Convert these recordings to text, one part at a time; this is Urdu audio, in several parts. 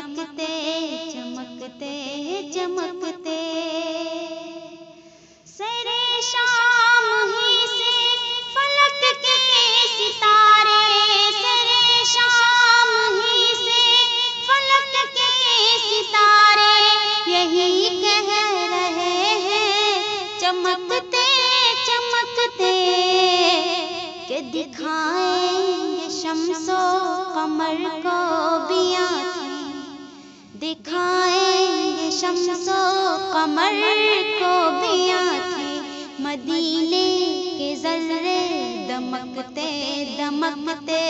چمکتے چمکتے چمکتے سرے شام ہی سے فلک کے ستارے، سرے شام ہی سے فلک کے ستارے یہی کہہ رہے ہیں چمکتے چمکتے کہ دکھائیں گے شمس و قمر کو بھی آنکھیں، دکھائیں گے شمس و قمر کو بھی آنکھیں، مدینے کے ذرے دمکتے دمکتے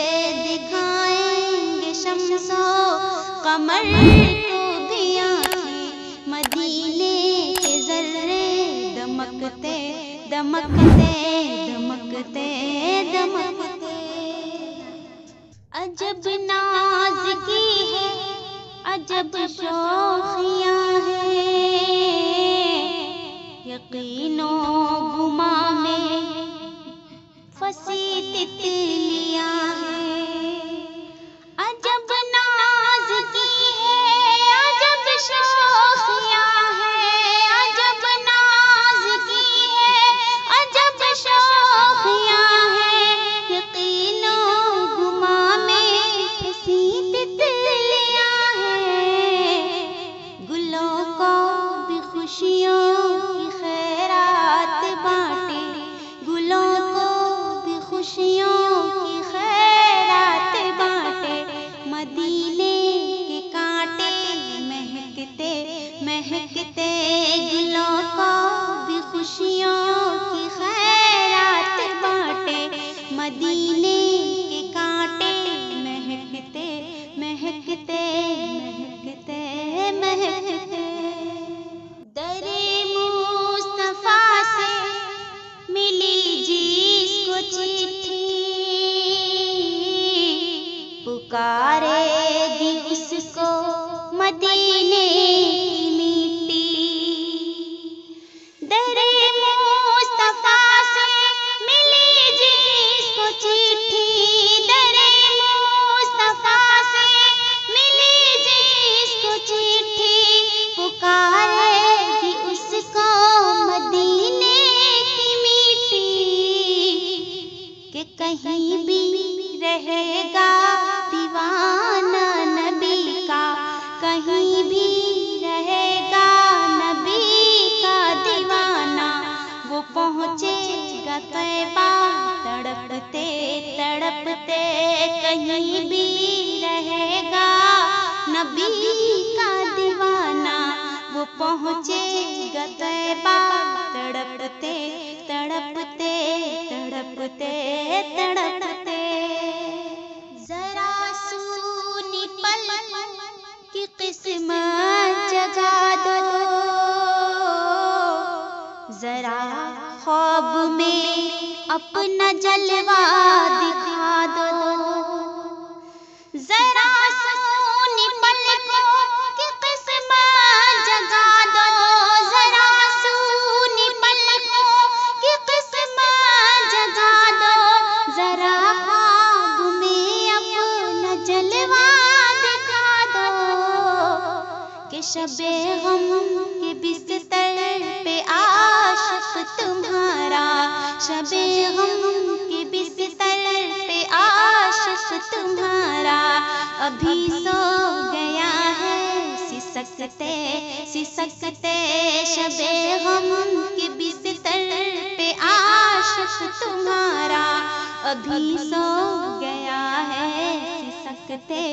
دکھائیں گے شمس و قمر کو بھی آنکھیں، مدینے کے ذرے دمکتے دمکتے دمکتے دمکتے۔ عجب ناز کی ہے عجب شوخیاں ہیں، یقین و گما میں پھنسی تتلیاں ہیں، عجب ناز کی ہے عجب شوخیاں ہیں، عجب ناز کی ہے عجب شوخیاں ہیں، یقین و گما میں پھنسی تتلیاں ہیں، گلوں کو بھی خوشیوں کی خیرات بانٹے، گلوں کو بھی خوشیوں کی خیرات بانٹے، مدینے کے کانٹے مہکتے مہکتے گلوں کو بھی خوشیوں کی خیرات بانٹے، مدینے کے کانٹے مہکتے مہکتے مہکتے مہکتے۔ در مصطفیٰ سے ملی جس کو چٹھی، پکارے گی اس کو مدینے کی مٹی، در مصطفیٰ سے ملی جس کو چٹھی، در مصطفیٰ سے ملی جس کو چٹھی، پکارے گی اس کو مدینے کی مٹی، کہ کہیں بھی رہے گا دیوانہ نبی کا، کہیں بھی رہے گا نبی کا دیوانہ، وہ پہنچے گا طیبہ تڑپتے تڑپتے، کہیں بھی رہے گا نبی کا دیوانہ، وہ پہنچے گا طیبہ تڑپتے تڑپتے تڑپتے تڑپتے۔ ذرا سونی پلکوں کی قسمت جگا دو، ذرا خواب میں اپنا جلوہ دکھا دو، ذرا سونی پلکوں کی قسمت جگا دو، ذرا سونی پلکوں کی قسمت جگا دو، ذرا خواب میں اپنا جلوہ دکھا دو، کہ شب غم کے بستر پہ عاشق تمہارا، شب غم کے بستر پہ عاشق تمہارا ابھی سو گیا ہے سسکتے سسکتے، شب غم کے بستر پہ عاشق تمہارا ابھی سو گیا ہے سسکتے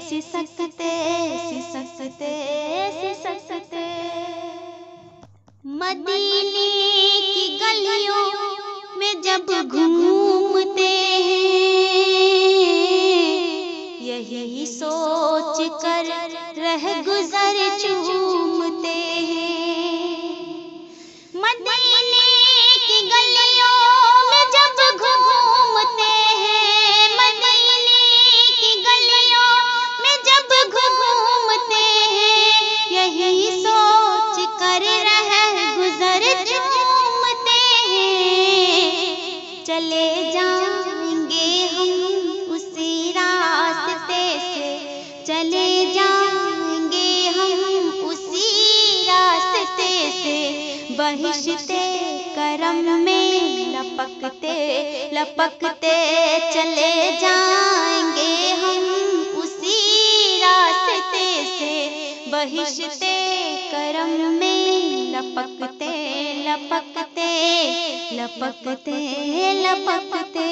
سسکتے سسکتے سسکتے۔ مدینے کی گلیوں میں جب گھومتے ہیں، یہی سوچ کر رہ گزر چومتے ہیں، مدینے کی گلیوں میں جب گھومتے ہیں، مدینے کی گلیوں میں جب گھومتے ہیں، یہی سوچ کر رہ گزر چومتے ہیں، چلے جائیں گے ہم اسی راستے سے، چلے جائیں بہشتے کرم میں لپکتے لپکتے چلے جائیں گے ہم اسی راستے سے، بہشتے کرم میں لپکتے لپکتے لپکتے لپکتے۔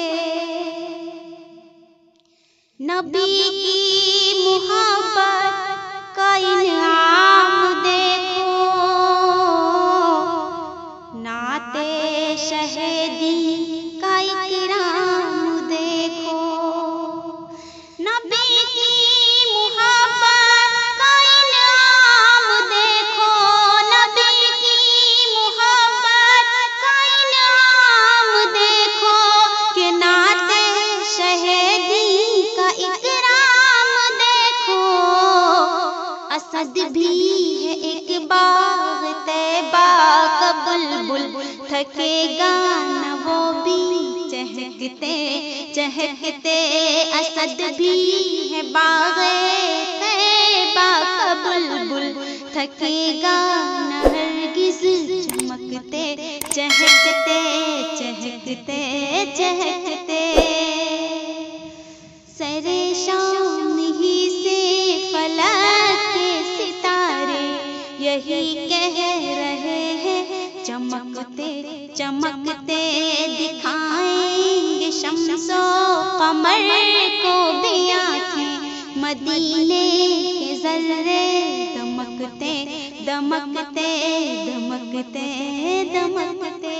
نبی کی محبت کا انعام دیکھو، نعت شہیدی کا اکرام دیکھو، نبی کی محبت کا انعام دیکھو، نبی کی محبت کا انعام دیکھو، کہ نعت شہیدی کا اکرام دیکھو۔ اسد بھی ہے ایک باغ طیبہ کا بلبل، تھکے گا نہ وہ بھی چہکتے چہکتے۔ اسد بھی ہے باغ طیبہ کا بلبل، تھکے گا نہ ہرگز چمکتے چہکتے چہکتے چہکتے۔ سرے شام ہی سے فلک کے ستارے یہی کہہ رہے ہیں، چمکتے چمکتے دکھائیں گے شمس و قمر کو بھی آنکھیں، مدینے کے ذرے دمکتے دمکتے دمکتے دمکتے۔